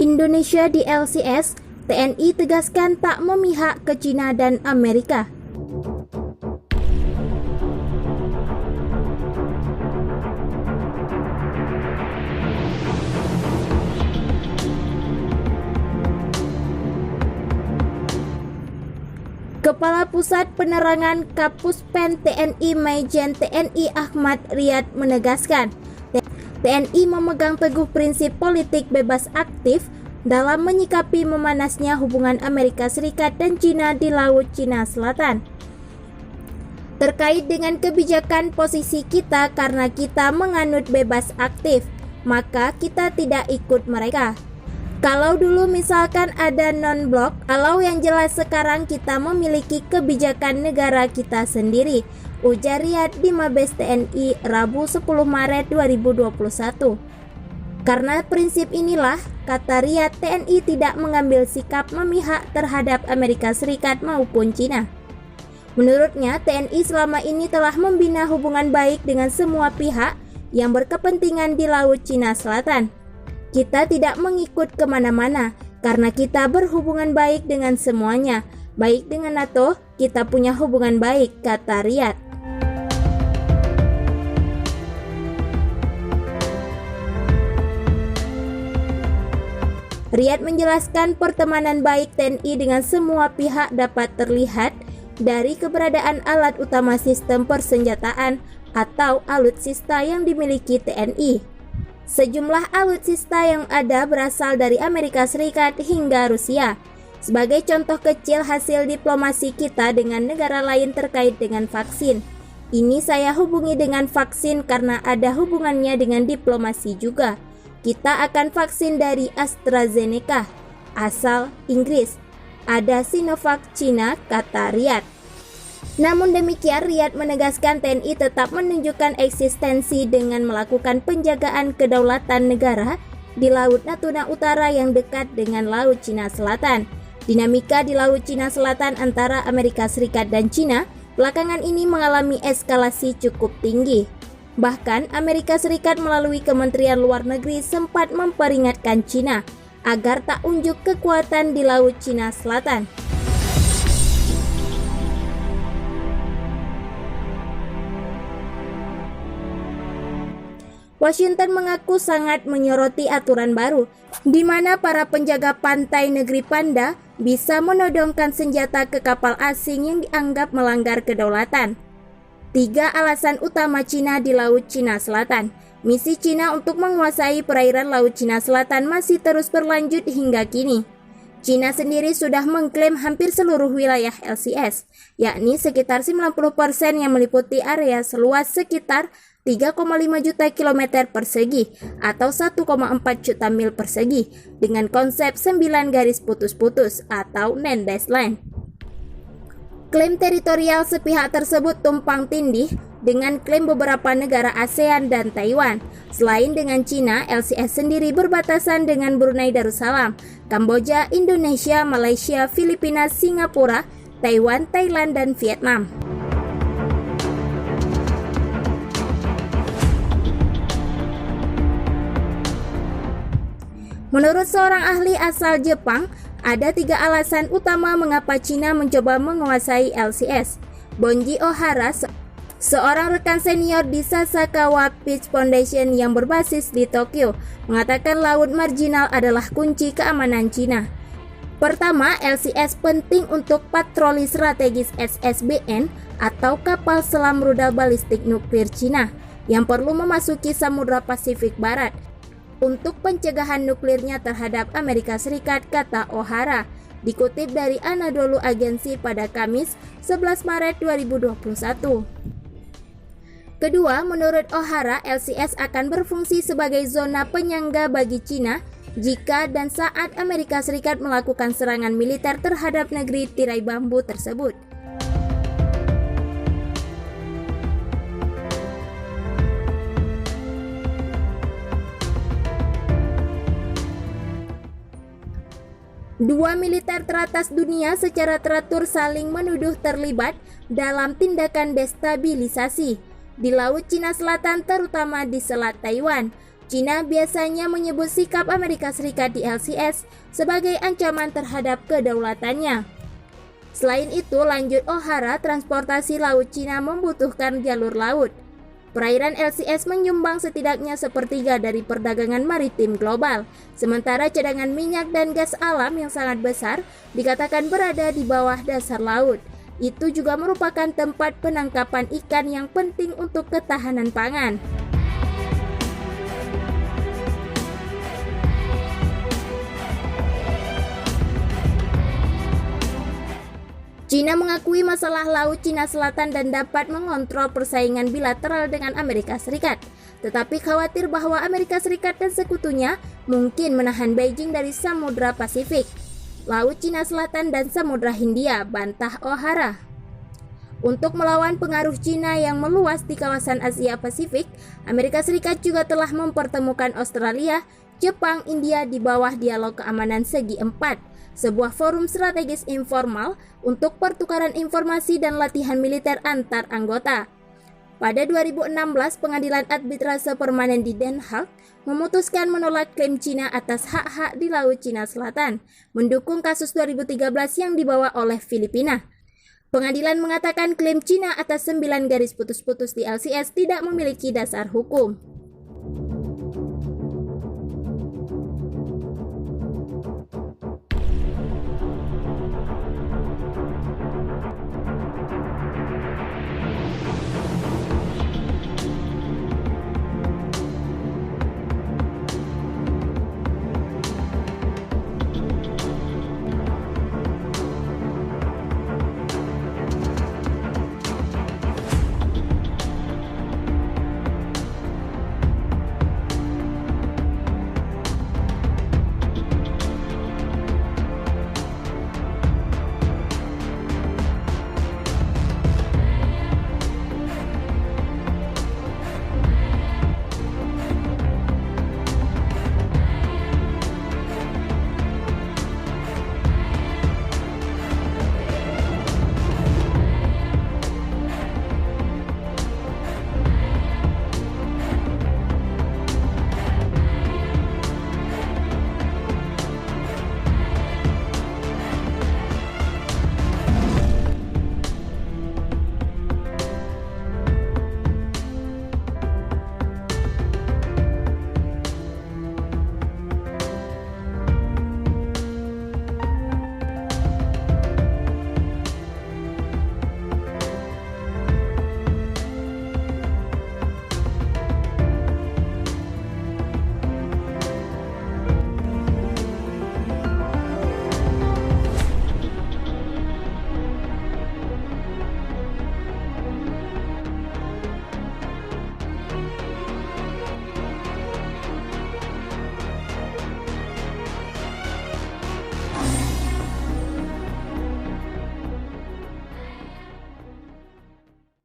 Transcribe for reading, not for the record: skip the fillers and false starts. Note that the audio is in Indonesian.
Indonesia di LCS, TNI tegaskan tak memihak ke China dan Amerika. Kepala Pusat Penerangan Kapuspen TNI Maijen TNI Ahmad Riyad menegaskan, TNI memegang teguh prinsip politik bebas aktif dalam menyikapi memanasnya hubungan Amerika Serikat dan China di Laut Cina Selatan. Terkait dengan kebijakan posisi kita karena kita menganut bebas aktif, maka kita tidak ikut mereka. Kalau dulu misalkan ada non-blok, kalau yang jelas sekarang kita memiliki kebijakan negara kita sendiri, ujar Riyad di Mabes TNI Rabu 10 Maret 2021. Karena prinsip inilah, kata Riyad, TNI tidak mengambil sikap memihak terhadap Amerika Serikat maupun China. Menurutnya, TNI selama ini telah membina hubungan baik dengan semua pihak yang berkepentingan di Laut Cina Selatan. Kita tidak mengikut kemana-mana karena kita berhubungan baik dengan semuanya. Baik dengan NATO, kita punya hubungan baik, kata Riyad. Riyad menjelaskan pertemanan baik TNI dengan semua pihak dapat terlihat dari keberadaan alat utama sistem persenjataan atau alutsista yang dimiliki TNI. Sejumlah alutsista yang ada berasal dari Amerika Serikat hingga Rusia. Sebagai contoh kecil hasil diplomasi kita dengan negara lain terkait dengan vaksin. Ini saya hubungi dengan vaksin karena ada hubungannya dengan diplomasi juga. Kita akan vaksin dari AstraZeneca, asal Inggris. Ada Sinovac Cina, kata Riyad. Namun demikian, Riyad menegaskan TNI tetap menunjukkan eksistensi dengan melakukan penjagaan kedaulatan negara di Laut Natuna Utara yang dekat dengan Laut Cina Selatan. Dinamika di Laut Cina Selatan antara Amerika Serikat dan China belakangan ini mengalami eskalasi cukup tinggi. Bahkan Amerika Serikat melalui Kementerian Luar Negeri sempat memperingatkan China agar tak unjuk kekuatan di Laut Cina Selatan. Washington mengaku sangat menyoroti aturan baru, di mana para penjaga pantai negeri Panda bisa menodongkan senjata ke kapal asing yang dianggap melanggar kedaulatan. 3 alasan utama China di Laut Cina Selatan. Misi China untuk menguasai perairan Laut Cina Selatan masih terus berlanjut hingga kini. China sendiri sudah mengklaim hampir seluruh wilayah LCS, yakni sekitar 90% yang meliputi area seluas sekitar 3,5 juta kilometer persegi atau 1,4 juta mil persegi dengan konsep 9 garis putus-putus atau non-dashed line. Klaim teritorial sepihak tersebut tumpang tindih dengan klaim beberapa negara ASEAN dan Taiwan. Selain dengan China, LCS sendiri berbatasan dengan Brunei Darussalam, Kamboja, Indonesia, Malaysia, Filipina, Singapura, Taiwan, Thailand, dan Vietnam. Menurut seorang ahli asal Jepang, ada 3 alasan utama mengapa China mencoba menguasai LCS. Bonji Ohara, seorang rekan senior di Sasakawa Peace Foundation yang berbasis di Tokyo, mengatakan laut marginal adalah kunci keamanan China. Pertama, LCS penting untuk patroli strategis SSBN atau kapal selam rudal balistik nuklir China yang perlu memasuki Samudra Pasifik Barat untuk pencegahan nuklirnya terhadap Amerika Serikat, kata Ohara, dikutip dari Anadolu Agency pada Kamis 11 Maret 2021. Kedua, menurut Ohara, LCS akan berfungsi sebagai zona penyangga bagi China jika dan saat Amerika Serikat melakukan serangan militer terhadap negeri tirai bambu tersebut. Dua militer teratas dunia secara teratur saling menuduh terlibat dalam tindakan destabilisasi di Laut Cina Selatan, terutama di Selat Taiwan. Cina biasanya menyebut sikap Amerika Serikat di LCS sebagai ancaman terhadap kedaulatannya. Selain itu, lanjut O'Hara, transportasi laut Cina membutuhkan jalur laut. Perairan LCS menyumbang setidaknya sepertiga dari perdagangan maritim global, sementara cadangan minyak dan gas alam yang sangat besar dikatakan berada di bawah dasar laut. Itu juga merupakan tempat penangkapan ikan yang penting untuk ketahanan pangan. Cina mengakui masalah Laut Cina Selatan dan dapat mengontrol persaingan bilateral dengan Amerika Serikat, tetapi khawatir bahwa Amerika Serikat dan sekutunya mungkin menahan Beijing dari Samudra Pasifik, Laut Cina Selatan dan Samudra Hindia, bantah O'Hara. Untuk melawan pengaruh Cina yang meluas di kawasan Asia Pasifik, Amerika Serikat juga telah mempertemukan Australia, Jepang, India di bawah Dialog Keamanan Segi Empat, sebuah forum strategis informal untuk pertukaran informasi dan latihan militer antar anggota. Pada 2016, Pengadilan Arbitrase Permanen di Den Haag memutuskan menolak klaim Cina atas hak-hak di Laut Cina Selatan, mendukung kasus 2013 yang dibawa oleh Filipina. Pengadilan mengatakan klaim Cina atas 9 garis putus-putus di LCS tidak memiliki dasar hukum.